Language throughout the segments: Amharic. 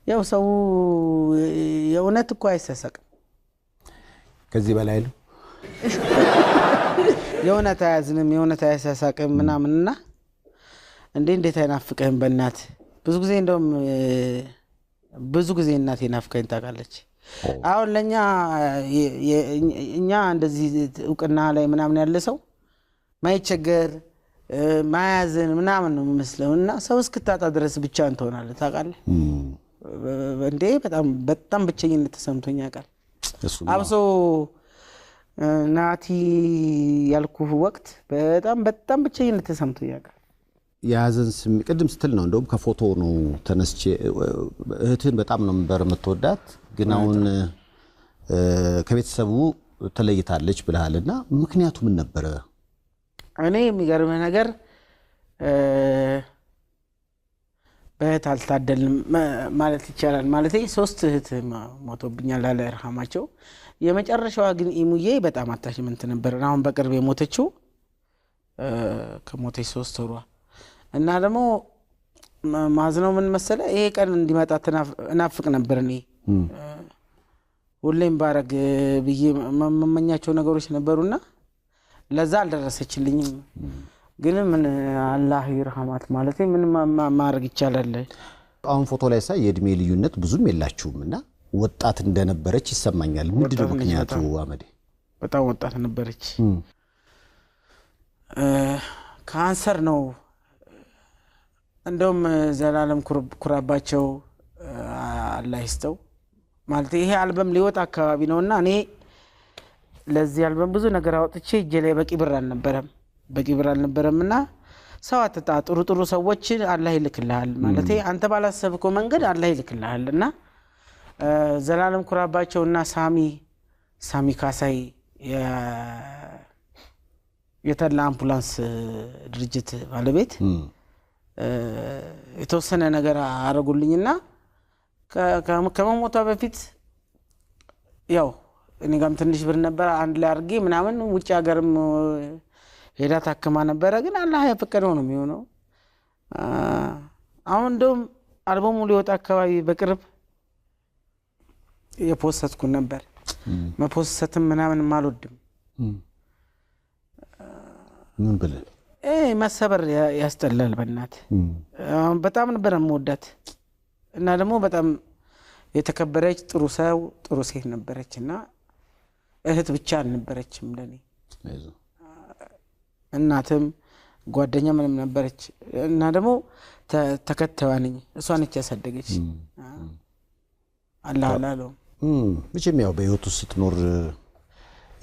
ያው ሰው የእውነት እኮ አይሰሰቅም ከዚህ በላይ ነው የእውነት አያዝንም የእውነት አይሰሰቅም ምናምንና እንዴት አይናፍቀህም በእናት ብዙ ጊዜ እንደውም ብዙ ጊዜ እናቴ ናፍቀኝ ታውቃለች አሁን ለኛ እኛ እንደዚህ እውቅና ላይ ምናምን ያለ ሰው ማይቸገር ማያዝን ምናምን ነው መስለውና ሰው እስክታጣ ድረስ ብቻ እንትሆናለህ ታውቃለህ እንዴ በጣም ብቸኝነት ተሰምቶኝ ያውቃል አብሶ ናቲ ያልኩህ ወቅት በጣም ብቸኝነት ተሰምቶኝ ያውቃል ያዘን ስም ቅድም ስትል ነው እንደውም ከፎቶ ነው ተነስቼ እህትን በጣም ነው የምትወዳት ግን አሁን ከቤተሰቡ ተለይታለች ብለሃልና ምክንያቱ ምን ነበር እኔ የሚገርመው ነገር በእህት አልታደልንም ማለት ይቻላል ማለቴ 3 እህት ሞቶብኛል አለ ይርሐማቸው የመጨረሻዋ ግን ኢሙዬ በጣም አታችመንት ነበር አሁን በቅርብ የሞተችው ከሞተች 3 ወሯ እና ደግሞ ማዝነው ምን መሰለ ይሄ ቀን እንዲመጣ እናፍቅ ነበር እኔ ሁሌም ባረግ ብዬ መመኛቸው ነገሮች ነበሩና ለዛ አልደረሰችልኝም ግን ምን አላህ ይርሐማት ማለት ምን ማድረግ ይቻላል አሁን ፎቶ ላይ ሳይ የእድሜ ልዩነት ብዙም የላችሁምና ወጣት እንደነበረች ይሰማኛል ምንድነው ምክንያቱ አመዴ በጣም ወጣት ነበረች ካንሰር ነው እንደውም ዘላለም ኩራባቸው አላህ ይስጠው ማለት ይሄ አልበም ሊወጣ አካባቢ ነውና እኔ ለዚህ አልበም ብዙ ነገር አውጥቼ እጄ ላይ በቂ ብር አልነበረምና ሰው አትጣ ጥሩ ሰዎች አላህ ይልክልሃል ማለት አንተ ባላሰብከው መንገድ አላህ ይልክልሃልና ዘላለም ኩራባቸውና ሳሚ ካሳይ የተላ አምቡላንስ ድርጅት ባለቤት የተወሰነ ነገር አረጉልኝና ከመሞቷ በፊት ያው እኔ ጋም ትንሽ ብር ነበር አንድ ላይ አርጌ ምናምን ውጭ ሀገርም ሄዳ ታከማ ነበር ግን አላህ ያፈቀደው ነው የሚሆነው አሁን እንደውም አልበሙ ሊወጣ አካባቢ በቅርብ የፖስተትኩ ነበር መፖስተትም ምናምን ማልወድም ምን ብለ መሰበር ያስጠላል በእናት በጣም ነበር የምወዳት እና ደግሞ በጣም የተከበረች ጥሩ ሴት ነበረችና እህት ብቻ አልነበረችም ለኔ እናትም ጓደኛ ምንም ነበረች እና ደግሞ ተከተዋነኝ እሷ ነች ያሳደገች አላህ አላለው ምንም ያው በህይወት ውስጥ ስትኖር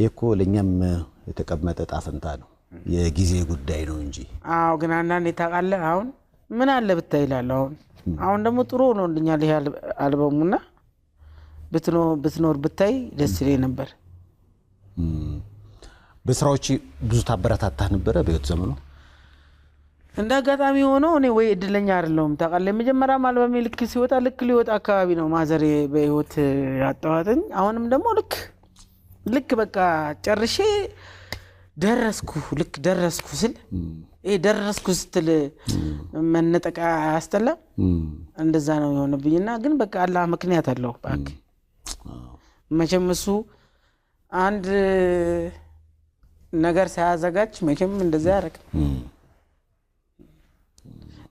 የኮ ለኛም የተቀመጠ ጣፈንታ ነው የጊዜ ጉዳይ ነው እንጂ አው ግን አንዳንዴ ታቃለህ አሁን ምን አለ ብታይላል አሁን ደግሞ ጥሩ ሆኖልኛል ይሄ አልበሙና ብትኖር ብታይ ደስ ይለኝ ነበር በስራዎች ብዙ ታበረታታህ ነበር በህይወት ዘመኑ እንዳጋጣሚ ሆኖ እኔ ወይ እድለኛ አይደለም ታቃለህ መጀመሪያ አልበሜ ልክ ሲወጣ ልክ ሊወጣ አካባቢ ነው ማዘሬ በህይወት ያጣዋተኝ አሁንም ደግሞ ልክ በቃ ጨርሼ ደረስኩ ስል ደረስኩ ስትል መነጠቃ ያስተላ እንደዛ ነው የሆነብኝና ግን በቃ አላህ ምክንያት አለው ባክ መቼም እሱ አንድ ነገር ሳያዘጋጅ መቼም እንደዛ ያረክ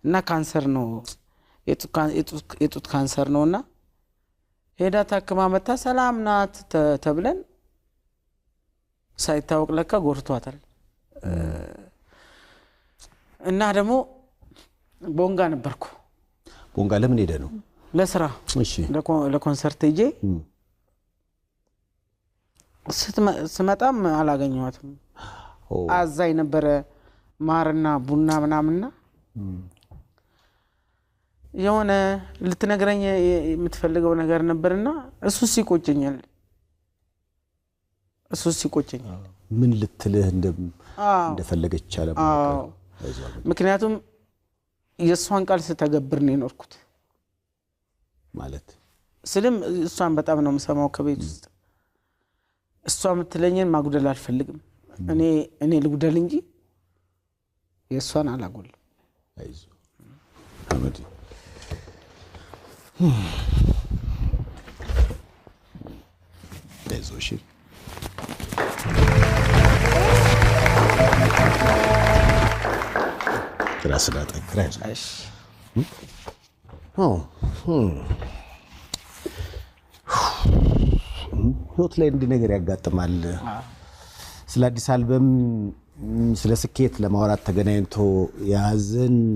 እና ካንሰር ነው የጡት ካንሰር ነውና ሄዳ ታክማ መጣ ሰላም ናት ተብለን ሳይታወቅ ለካ ጎርቷታል እና ደግሞ ቦንጋ ነበርኩ ቦንጋ ለምን ሄደ ነው ለስራ እሺ ለኮንሰርት ሄጄ ስመጣም አላገኘኋትም አዛይ ነበር ማርና ቡና ምናምንና የሆነ ልትነግረኝ የምትፈልገው ነገር ነበርና እሱ ሲቆጨኛል ምን ልትልህ እንደፈለገች አለማውቀው ምክንያቱም የሷን ቃል ስተገብር ነው የኖርኩት ማለት ስለም እሷን በጣም ነው የምሰማው ከቤት ውስጥ እሷ የምትለኝን ማጉደል አልፈልግም እኔ ልጉደል እንጂ የሷን አላጎል አይዞ አመዲ አይዞሽ ራስና ጠንክራ እሺ ህይወት ላይ እንዲህ ነገር ያጋጥማል። ስለ አዲስ አልበም ስለ ስኬት ለማውራት ተገናኝቶ ያዘን